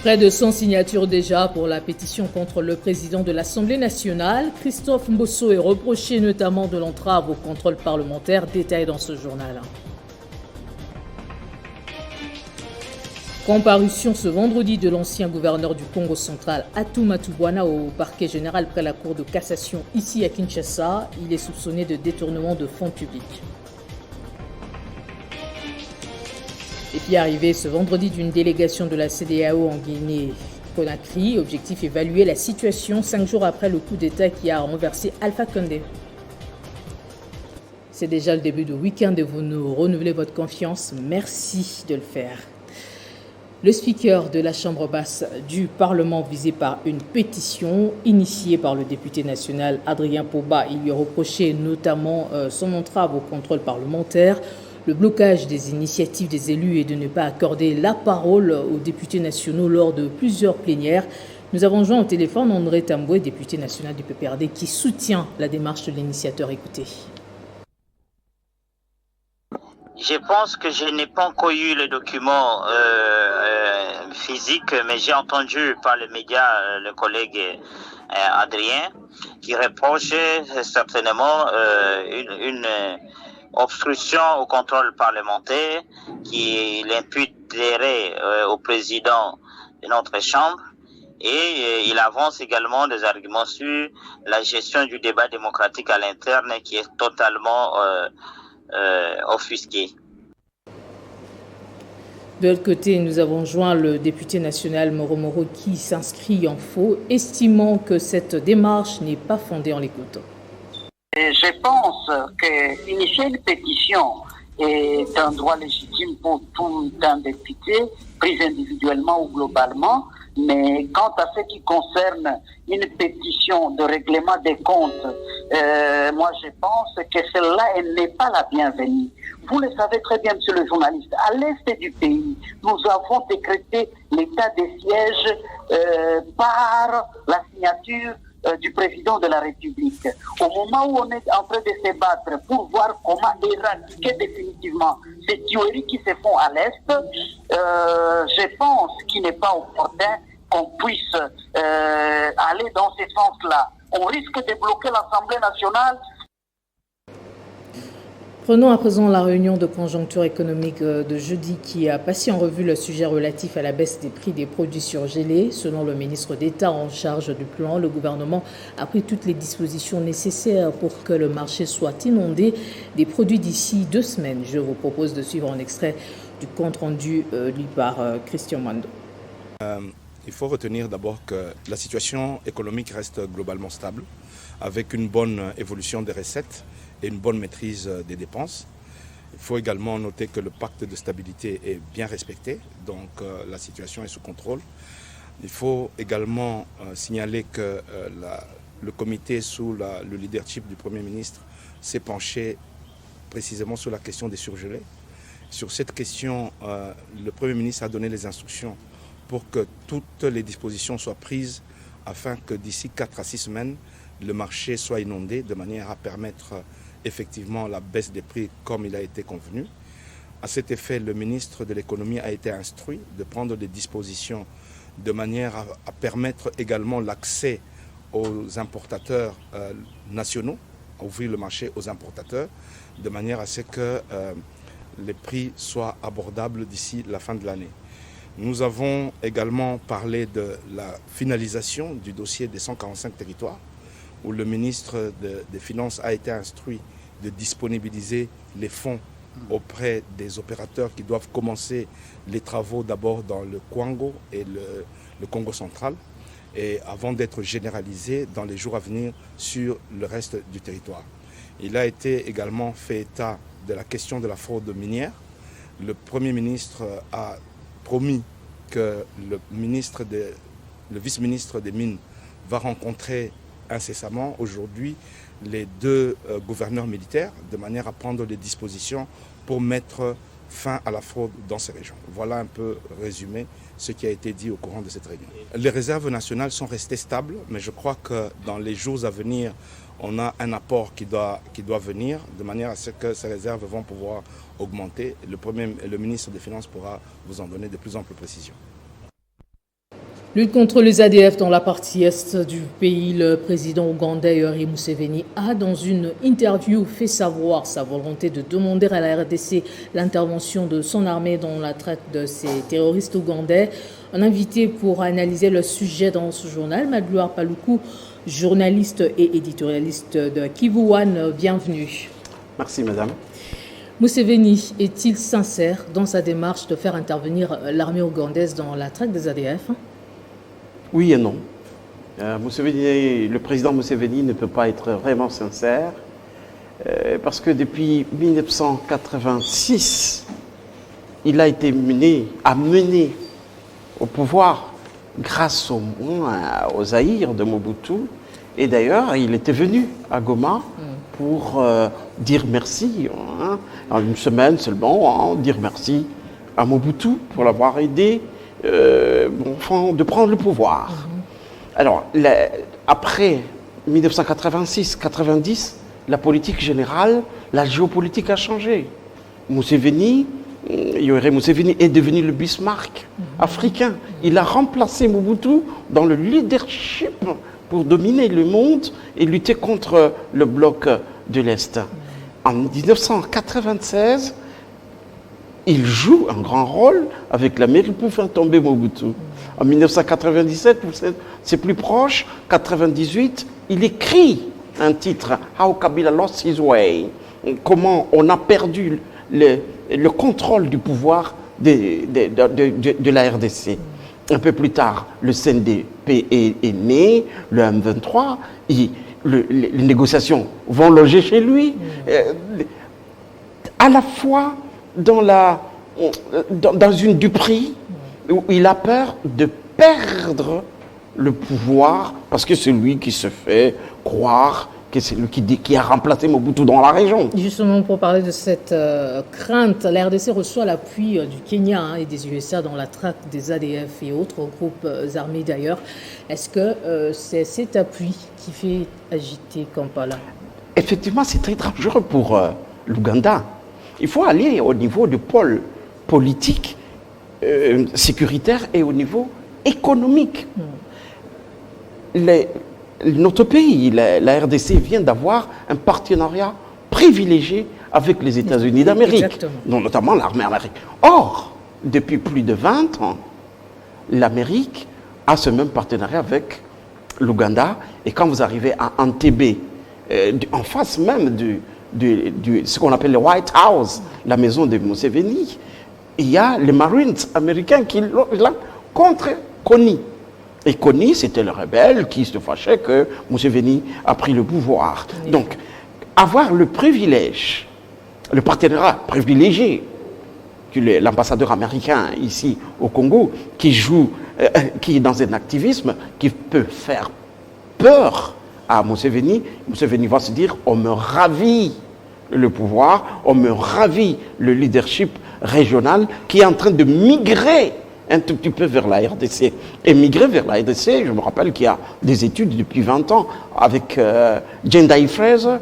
Près de 100 signatures déjà pour la pétition contre le président de l'Assemblée nationale. Christophe Mbosso est reproché notamment de l'entrave au contrôle parlementaire. Détail dans ce journal. Comparution ce vendredi de l'ancien gouverneur du Congo central, Atou Matubwana, au parquet général près la cour de cassation ici à Kinshasa. Il est soupçonné de détournement de fonds publics. Et puis arrivé ce vendredi d'une délégation de la CEDEAO en Guinée-Conakry. Objectif évaluer la situation 5 jours après le coup d'État qui a renversé Alpha Condé. C'est déjà le début du week-end et vous nous renouvelez votre confiance. Merci de le faire. Le speaker de la Chambre basse du Parlement visé par une pétition initiée par le député national Adrien Poba, il lui a reproché notamment son entrave au contrôle parlementaire, le blocage des initiatives des élus et de ne pas accorder la parole aux députés nationaux lors de plusieurs plénières. Nous avons joint au téléphone André Tamboué, député national du PPRD, qui soutient la démarche de l'initiateur. Écoutez. Je pense que je n'ai pas encore eu le document physique, mais j'ai entendu par les médias le collègue Adrien qui reproche certainement une obstruction au contrôle parlementaire qui l'imputerait au président de notre Chambre. Et il avance également des arguments sur la gestion du débat démocratique à l'interne qui est totalement offusqué. De l'autre côté, nous avons joint le député national Moro qui s'inscrit en faux, estimant que cette démarche n'est pas fondée en l'écoute. Je pense qu'initier une pétition est un droit légitime pour tout un député, pris individuellement ou globalement, mais quant à ce qui concerne une pétition de règlement des comptes, moi je pense que celle-là, elle n'est pas la bienvenue. Vous le savez très bien, monsieur le journaliste, à l'est du pays, nous avons décrété l'état des sièges par la signature du président de la République. Au moment où on est en train de se battre pour voir comment éradiquer définitivement ces tueries qui se font à l'Est, je pense qu'il n'est pas opportun qu'on puisse aller dans ce sens-là. On risque de bloquer l'Assemblée nationale. Prenons à présent la réunion de conjoncture économique de jeudi qui a passé en revue le sujet relatif à la baisse des prix des produits surgelés. Selon le ministre d'État en charge du plan, le gouvernement a pris toutes les dispositions nécessaires pour que le marché soit inondé des produits d'ici 2 semaines. Je vous propose de suivre un extrait du compte rendu lu par Christian Mando. Il faut retenir d'abord que la situation économique reste globalement stable, avec une bonne évolution des recettes et une bonne maîtrise des dépenses. Il faut également noter que le pacte de stabilité est bien respecté, donc la situation est sous contrôle. Il faut également signaler que le comité sous le leadership du Premier ministre s'est penché précisément sur la question des surgelés. Sur cette question, le Premier ministre a donné les instructions pour que toutes les dispositions soient prises afin que d'ici 4 à 6 semaines, le marché soit inondé de manière à permettre effectivement la baisse des prix comme il a été convenu. À cet effet, le ministre de l'économie a été instruit de prendre des dispositions de manière à permettre également l'accès aux importateurs nationaux, à ouvrir le marché aux importateurs, de manière à ce que les prix soient abordables d'ici la fin de l'année. Nous avons également parlé de la finalisation du dossier des 145 territoires, où le ministre des Finances a été instruit de disponibiliser les fonds auprès des opérateurs qui doivent commencer les travaux d'abord dans le Kwango et le Congo central, et avant d'être généralisés dans les jours à venir sur le reste du territoire. Il a été également fait état de la question de la fraude minière. Le Premier ministre a promis que le vice-ministre des Mines va rencontrer incessamment aujourd'hui les 2 gouverneurs militaires de manière à prendre des dispositions pour mettre fin à la fraude dans ces régions. Voilà un peu résumé ce qui a été dit au courant de cette réunion. Les réserves nationales sont restées stables, mais je crois que dans les jours à venir, on a un apport qui doit venir de manière à ce que ces réserves vont pouvoir augmenter. Le ministre des Finances pourra vous en donner de plus amples précisions. Lutte contre les ADF dans la partie est du pays, le président ougandais Yoweri Museveni a, dans une interview, fait savoir sa volonté de demander à la RDC l'intervention de son armée dans la traite de ces terroristes ougandais. Un invité pour analyser le sujet dans ce journal, Magloire Paluku, journaliste et éditorialiste de Kivu One. Bienvenue. Merci, madame. Museveni est-il sincère dans sa démarche de faire intervenir l'armée ougandaise dans la traite des ADF? Oui et non. Le président Museveni ne peut pas être vraiment sincère parce que depuis 1986, il a été mené au pouvoir grâce au Zaïre de Mobutu. Et d'ailleurs, il était venu à Goma pour dire merci, en une semaine seulement, dire merci à Mobutu pour l'avoir aidé de prendre le pouvoir. Alors, après 1986-90, la politique générale, la géopolitique a changé. Yoweri Museveni est devenu le Bismarck africain. Il a remplacé Mobutu dans le leadership pour dominer le monde et lutter contre le bloc de l'Est. En 1996, il joue un grand rôle avec l'Amérique pour faire tomber Mobutu. En 1997, c'est plus proche, 1998, il écrit un titre, How Kabila Lost His Way, comment on a perdu le contrôle du pouvoir de la RDC. Un peu plus tard, le CNDP est né, le M23, les négociations vont loger chez lui. À la fois dans une duperie où il a peur de perdre le pouvoir parce que c'est lui qui se fait croire que c'est lui qui a remplacé Mobutu dans la région. Justement, pour parler de cette crainte, la RDC reçoit l'appui du Kenya et des USA dans la traque des ADF et autres groupes armés d'ailleurs. Est-ce que c'est cet appui qui fait agiter Kampala? Effectivement, c'est très dangereux pour l'Ouganda. Il faut aller au niveau du pôle politique, sécuritaire et au niveau économique. Notre pays, la RDC, vient d'avoir un partenariat privilégié avec les États-Unis d'Amérique, notamment l'armée américaine. Or, depuis plus de 20 ans, l'Amérique a ce même partenariat avec l'Ouganda. Et quand vous arrivez à Entebbe, en face même de ce qu'on appelle le White House, la maison de Museveni, il y a les Marines américains qui l'ont contre Kony. Et Kony, c'était le rebelle qui se fâchait que Museveni a pris le pouvoir. Oui. Donc, avoir le privilège, le partenariat privilégié, que l'ambassadeur américain ici au Congo, qui est dans un activisme qui peut faire peur à Museveni, Museveni va se dire, on me ravit le pouvoir, on me ravit le leadership régional qui est en train de migrer un tout petit peu vers la RDC. Et migrer vers la RDC, je me rappelle qu'il y a des études depuis 20 ans avec Jendai Fraser,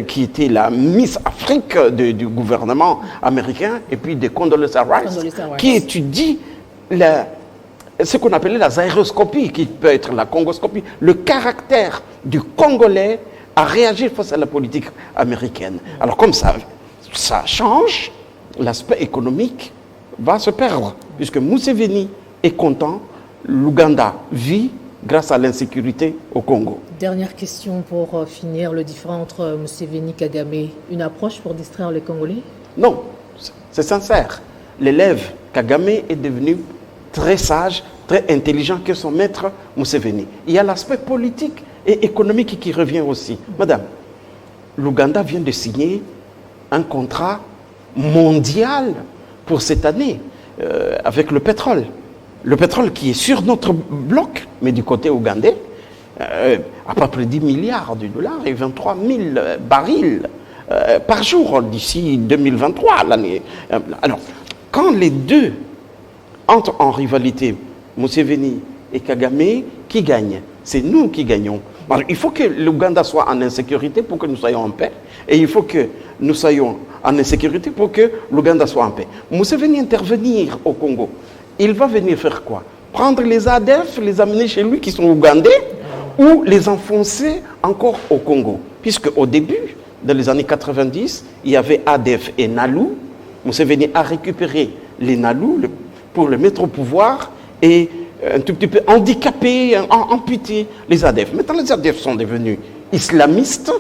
qui était la Miss Afrique du gouvernement américain, et puis de Condoleezza Rice, qui étudie ce qu'on appelait la zaïroscopie, qui peut être la congoscopie, le caractère du Congolais à réagir face à la politique américaine. Alors comme ça change, l'aspect économique va se perdre, puisque Museveni est content, l'Ouganda vit grâce à l'insécurité au Congo. Dernière question pour finir, le différend entre Museveni et Kagame, une approche pour distraire les Congolais? Non, c'est sincère. L'élève Kagame est devenu très sage, très intelligent que son maître Museveni. Il y a l'aspect politique et économique qui revient aussi. Madame, l'Ouganda vient de signer un contrat mondial pour cette année avec le pétrole. Le pétrole qui est sur notre bloc, mais du côté ougandais, à peu près 10 milliards de dollars et 23 000 barils par jour d'ici 2023. L'année. Alors, quand les deux entrent en rivalité, Museveni et Kagame, qui gagne? C'est nous qui gagnons. Alors, il faut que l'Ouganda soit en insécurité pour que nous soyons en paix. Et il faut que nous soyons en insécurité pour que l'Ouganda soit en paix. Museveni intervenir au Congo, il va venir faire quoi? prendre les ADF, les amener chez lui qui sont ougandais, ou les enfoncer encore au Congo. Puisque au début, dans les années 90, il y avait ADF et NALU. Museveni a récupéré les NALU pour les mettre au pouvoir et un tout petit peu handicaper, amputer les ADF. Maintenant, les ADF sont devenus islamistes.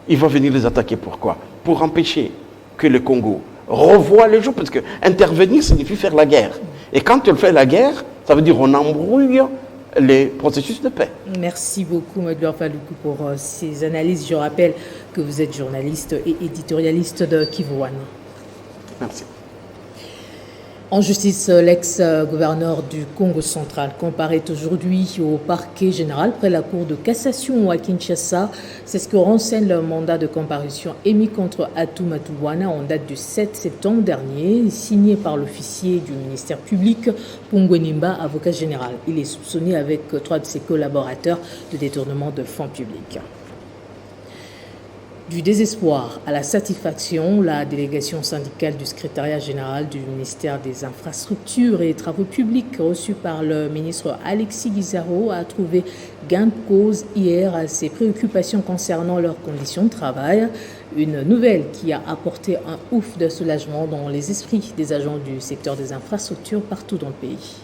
Il va venir les attaquer. Pourquoi? Pour empêcher que le Congo revoie le jour. Parce que intervenir signifie faire la guerre. Et quand on fait la guerre, ça veut dire qu'on embrouille les processus de paix. Merci beaucoup, Edouard Faloukou, pour ces analyses. Je rappelle que vous êtes journaliste et éditorialiste de Kivu One. Merci. En justice, l'ex-gouverneur du Congo central comparaît aujourd'hui au parquet général près la cour de cassation à Kinshasa. C'est ce que renseigne le mandat de comparution émis contre Atumatu Wana en date du 7 septembre dernier, signé par l'officier du ministère public, Pungwenimba, avocat général. Il est soupçonné avec 3 de ses collaborateurs de détournement de fonds publics. Du désespoir à la satisfaction, la délégation syndicale du secrétariat général du ministère des Infrastructures et des Travaux publics, reçue par le ministre Alexis Guizarro, a trouvé gain de cause hier à ses préoccupations concernant leurs conditions de travail. Une nouvelle qui a apporté un ouf de soulagement dans les esprits des agents du secteur des infrastructures partout dans le pays.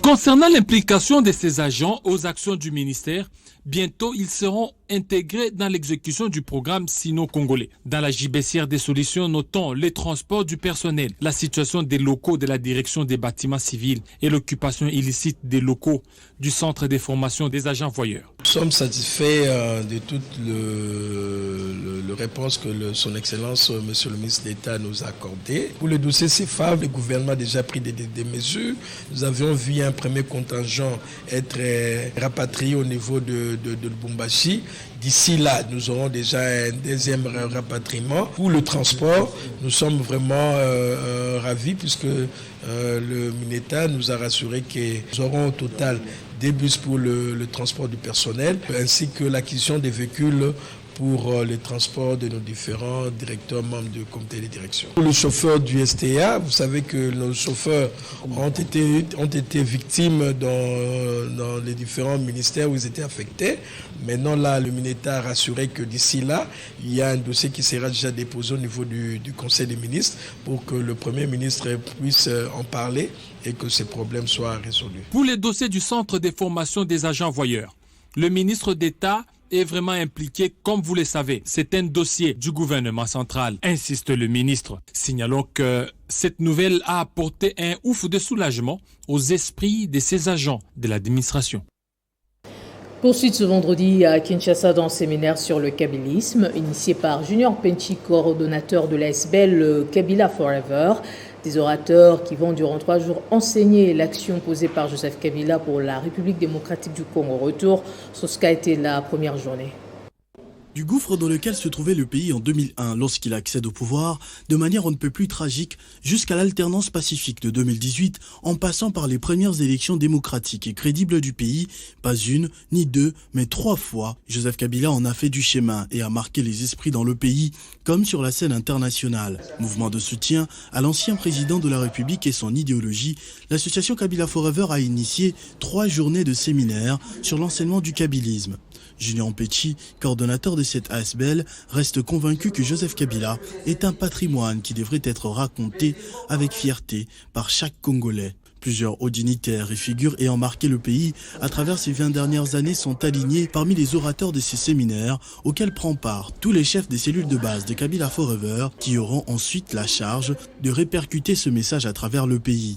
Concernant l'implication de ces agents aux actions du ministère, bientôt ils seront intégrés dans l'exécution du programme sino-congolais. Dans la gibecière des solutions, notons les transports du personnel, la situation des locaux de la direction des bâtiments civils et l'occupation illicite des locaux du centre de formation des agents voyeurs. Nous sommes satisfaits de toute la réponse que son Excellence, Monsieur le ministre d'État, nous a accordée. Pour le dossier CFAV, le gouvernement a déjà pris des mesures. Nous avions vu un premier contingent être rapatrié au niveau de Lubumbashi. D'ici là, nous aurons déjà un deuxième rapatriement. Pour le transport, nous sommes vraiment ravis puisque le Mineta nous a rassuré que nous aurons au total des bus pour le transport du personnel ainsi que l'acquisition des véhicules pour le transport de nos différents directeurs membres du comité de direction. Pour le chauffeur du STA, vous savez que nos chauffeurs ont été victimes dans les différents ministères où ils étaient affectés. Maintenant, là, le Mineta a rassuré que d'ici là, il y a un dossier qui sera déjà déposé au niveau du Conseil des ministres pour que le Premier ministre puisse en parler et que ces problèmes soient résolus. Pour les dossiers du centre de formation des agents voyeurs, le ministre d'État est vraiment impliqué, comme vous le savez. C'est un dossier du gouvernement central, insiste le ministre. Signalons que cette nouvelle a apporté un ouf de soulagement aux esprits de ces agents de l'administration. Poursuite ce vendredi à Kinshasa dans un séminaire sur le kabylisme, initié par Junior Penchi, coordonnateur de l'ASBEL Kabila Forever. Des orateurs qui vont durant 3 jours enseigner l'action posée par Joseph Kabila pour la République démocratique du Congo. Retour sur ce qu'a été la première journée. Du gouffre dans lequel se trouvait le pays en 2001 lorsqu'il accède au pouvoir, de manière on ne peut plus tragique, jusqu'à l'alternance pacifique de 2018, en passant par les premières élections démocratiques et crédibles du pays, pas une, ni deux, mais 3 fois, Joseph Kabila en a fait du chemin et a marqué les esprits dans le pays, comme sur la scène internationale. Mouvement de soutien à l'ancien président de la République et son idéologie, l'association Kabila Forever a initié 3 journées de séminaire sur l'enseignement du kabylisme. Julien Péchi, coordonnateur de cette ASBEL, reste convaincu que Joseph Kabila est un patrimoine qui devrait être raconté avec fierté par chaque Congolais. Plusieurs hauts dignitaires et figures ayant marqué le pays à travers ces 20 dernières années sont alignés parmi les orateurs de ces séminaires auxquels prend part tous les chefs des cellules de base de Kabila Forever qui auront ensuite la charge de répercuter ce message à travers le pays.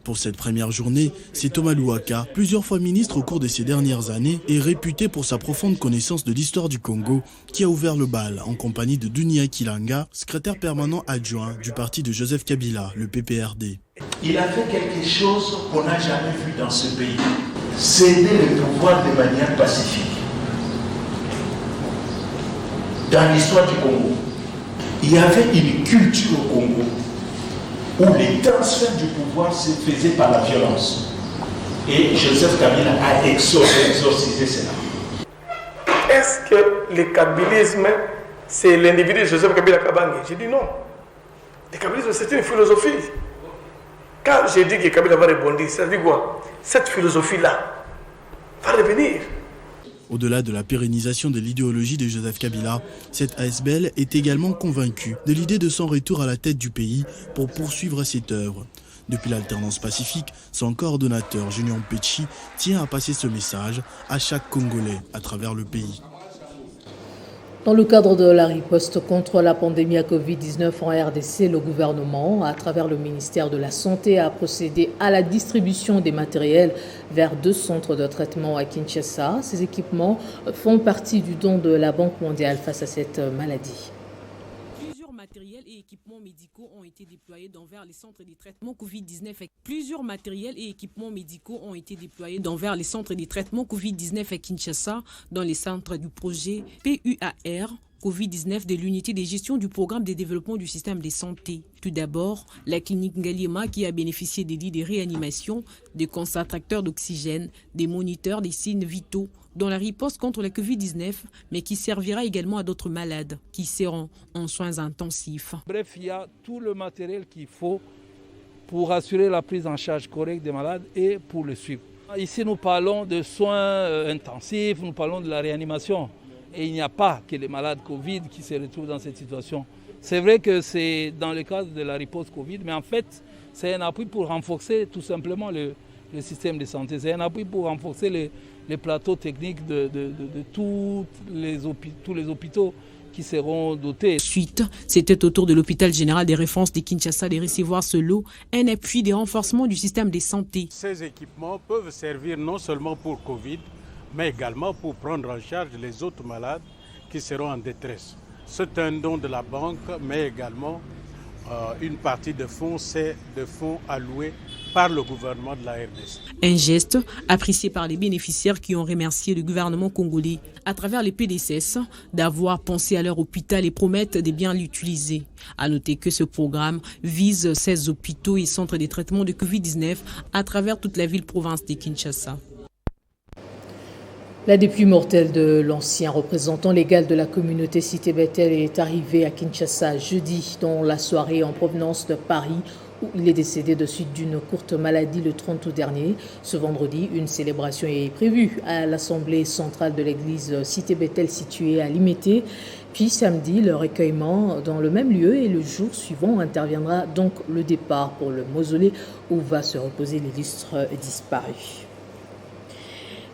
Pour cette première journée, c'est Thomas Louaka, plusieurs fois ministre au cours de ces dernières années et réputé pour sa profonde connaissance de l'histoire du Congo, qui a ouvert le bal en compagnie de Dunia Kilanga, secrétaire permanent adjoint du parti de Joseph Kabila, le PPRD. Il a fait quelque chose qu'on n'a jamais vu dans ce pays, céder le pouvoir de manière pacifique. Dans l'histoire du Congo, il y avait une culture au Congo où les transferts du pouvoir se faisaient par la violence. Et Joseph Kabila a exorcisé cela. Est-ce que le kabylisme, c'est l'individu Joseph Kabila Kabange? J'ai dit non. Le kabylisme, c'est une philosophie. Quand j'ai dit que Kabila va rebondir, ça veut dire quoi? Cette philosophie-là va revenir. Au-delà de la pérennisation de l'idéologie de Joseph Kabila, cette ASBL est également convaincue de l'idée de son retour à la tête du pays pour poursuivre cette œuvre. Depuis l'alternance pacifique, son coordonnateur Junior Mpechi tient à passer ce message à chaque Congolais à travers le pays. Dans le cadre de la riposte contre la pandémie à Covid-19 en RDC, le gouvernement, à travers le ministère de la Santé, a procédé à la distribution des matériels vers 2 centres de traitement à Kinshasa. Ces équipements font partie du don de la Banque mondiale face à cette maladie. Plusieurs matériels et équipements médicaux ont été déployés vers les centres de traitement Covid-19. Plusieurs matériels et équipements médicaux ont été déployés vers les centres de traitement Covid-19 à Kinshasa, dans les centres du projet PUAR Covid-19 de l'unité de gestion du programme de développement du système de santé. Tout d'abord, la clinique Ngaliema qui a bénéficié des lits de réanimation, des concentrateurs d'oxygène, des moniteurs des signes vitaux dans la riposte contre la Covid-19, mais qui servira également à d'autres malades qui seront en soins intensifs. Bref, il y a tout le matériel qu'il faut pour assurer la prise en charge correcte des malades et pour le suivre. Ici, nous parlons de soins intensifs, nous parlons de la réanimation. Et il n'y a pas que les malades Covid qui se retrouvent dans cette situation. C'est vrai que c'est dans le cadre de la riposte Covid, mais en fait, c'est un appui pour renforcer tout simplement le système de santé. C'est un appui pour renforcer les plateaux techniques de tous les hôpitaux qui seront dotés. Suite, c'était au tour de l'hôpital général des références de Kinshasa de recevoir ce lot, un appui des renforcements du système de santé. Ces équipements peuvent servir non seulement pour Covid, mais également pour prendre en charge les autres malades qui seront en détresse. C'est un don de la banque, mais également une partie de fonds, c'est de fonds alloués par le gouvernement de la RDC. Un geste apprécié par les bénéficiaires qui ont remercié le gouvernement congolais à travers les PDCS d'avoir pensé à leur hôpital et promettent de bien l'utiliser. À noter que ce programme vise 16 hôpitaux et centres de traitement de Covid-19 à travers toute la ville-province de Kinshasa. La dépluie mortelle de l'ancien représentant légal de la communauté Cité Bethel est arrivée à Kinshasa jeudi dans la soirée en provenance de Paris où il est décédé de suite d'une courte maladie le 30 août dernier. Ce vendredi, une célébration est prévue à l'Assemblée centrale de l'église Cité Bethel située à Limité. Puis samedi, le recueillement dans le même lieu et le jour suivant interviendra donc le départ pour le mausolée où va se reposer l'illustre disparu.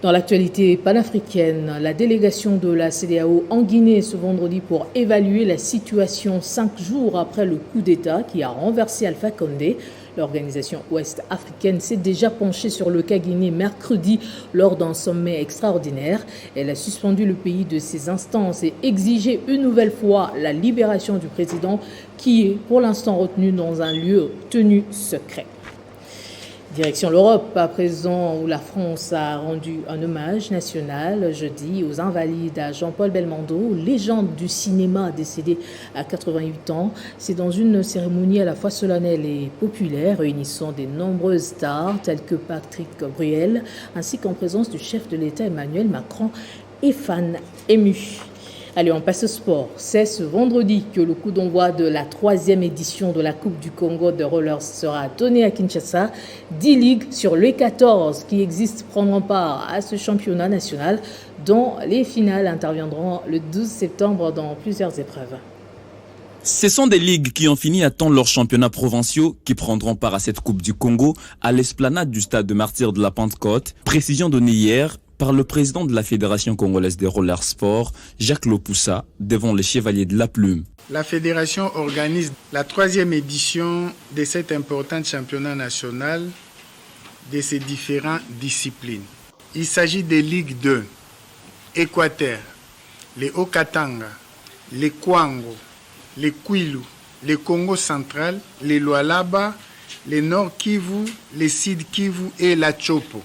Dans l'actualité panafricaine, la délégation de la CEDEAO en Guinée ce vendredi pour évaluer la situation 5 jours après le coup d'État qui a renversé Alpha Condé. L'organisation ouest-africaine s'est déjà penchée sur le cas guinéen mercredi lors d'un sommet extraordinaire. Elle a suspendu le pays de ses instances et exigé une nouvelle fois la libération du président qui est pour l'instant retenu dans un lieu tenu secret. Direction l'Europe, à présent où la France a rendu un hommage national jeudi aux Invalides à Jean-Paul Belmondo, légende du cinéma décédé à 88 ans. C'est dans une cérémonie à la fois solennelle et populaire réunissant de nombreuses stars telles que Patrick Bruel ainsi qu'en présence du chef de l'État Emmanuel Macron et fans émus. Allez, on passe au sport. C'est ce vendredi que le coup d'envoi de la 3e édition de la Coupe du Congo de rollers sera donné à Kinshasa. 10 ligues sur les 14 qui existent prendront part à ce championnat national dont les finales interviendront le 12 septembre dans plusieurs épreuves. Ce sont des ligues qui ont fini à temps leurs championnats provinciaux qui prendront part à cette Coupe du Congo à l'esplanade du stade de Martyrs de la Pentecôte. Précision donnée hier par le président de la Fédération congolaise des rollers sport, Jacques Lopoussa, devant les Chevaliers de la Plume. La Fédération organise la 3e édition de cet important championnat national de ces différentes disciplines. Il s'agit des Ligues 2, Équateur, les Haut-Katanga, les Kwango, les Kwilu, les Congo central, les Lualaba, les Nord Kivu, les Sud Kivu et la Chopo.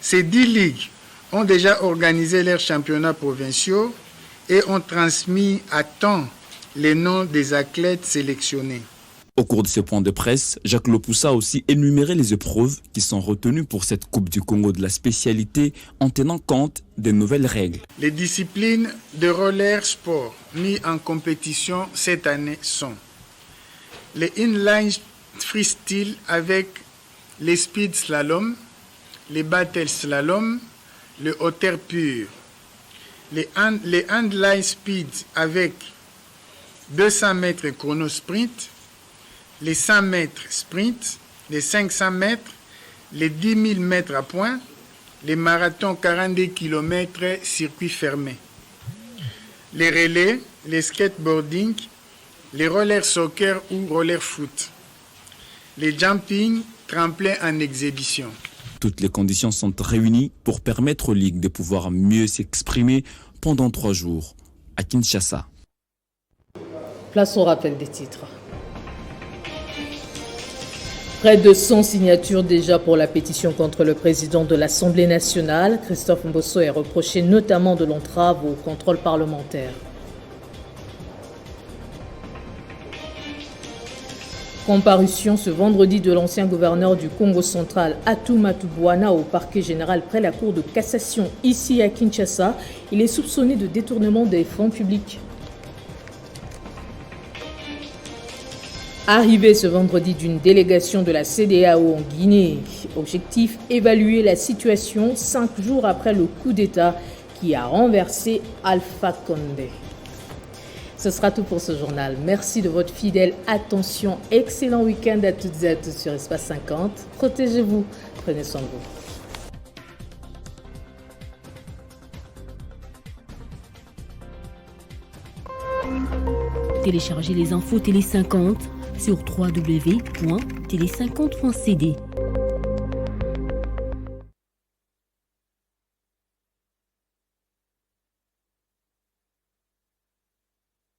Ces 10 ligues ont déjà organisé leurs championnats provinciaux et ont transmis à temps les noms des athlètes sélectionnés. Au cours de ce point de presse, Jacques Lopoussa a aussi énuméré les épreuves qui sont retenues pour cette Coupe du Congo de la spécialité en tenant compte des nouvelles règles. Les disciplines de roller sport mises en compétition cette année sont les inline freestyle avec les speed slalom, les battle slalom, le hauteur pure, les handline speed avec 200 mètres chrono sprint, les 100 mètres sprint, les 500 mètres, les 10 000 mètres à points, les marathons 42 km circuit fermé, les relais, les skateboarding, les roller soccer ou roller foot, les jumping, tremplin en exhibition. Toutes les conditions sont réunies pour permettre aux ligues de pouvoir mieux s'exprimer pendant 3 jours à Kinshasa. Place au rappel des titres. Près de 100 signatures déjà pour la pétition contre le président de l'Assemblée nationale. Christophe Mbosso est reproché notamment de l'entrave au contrôle parlementaire. Comparution ce vendredi de l'ancien gouverneur du Congo central, Atou Matubwana, au parquet général près la cour de cassation ici à Kinshasa. Il est soupçonné de détournement des fonds publics. Arrivée ce vendredi d'une délégation de la CEDEAO en Guinée. Objectif, évaluer la situation 5 jours après le coup d'État qui a renversé Alpha Condé. Ce sera tout pour ce journal. Merci de votre fidèle attention. Excellent week-end à toutes et à tous sur Espace 50. Protégez-vous. Prenez soin de vous. Téléchargez les infos Télé 50 sur www.télé50.cd.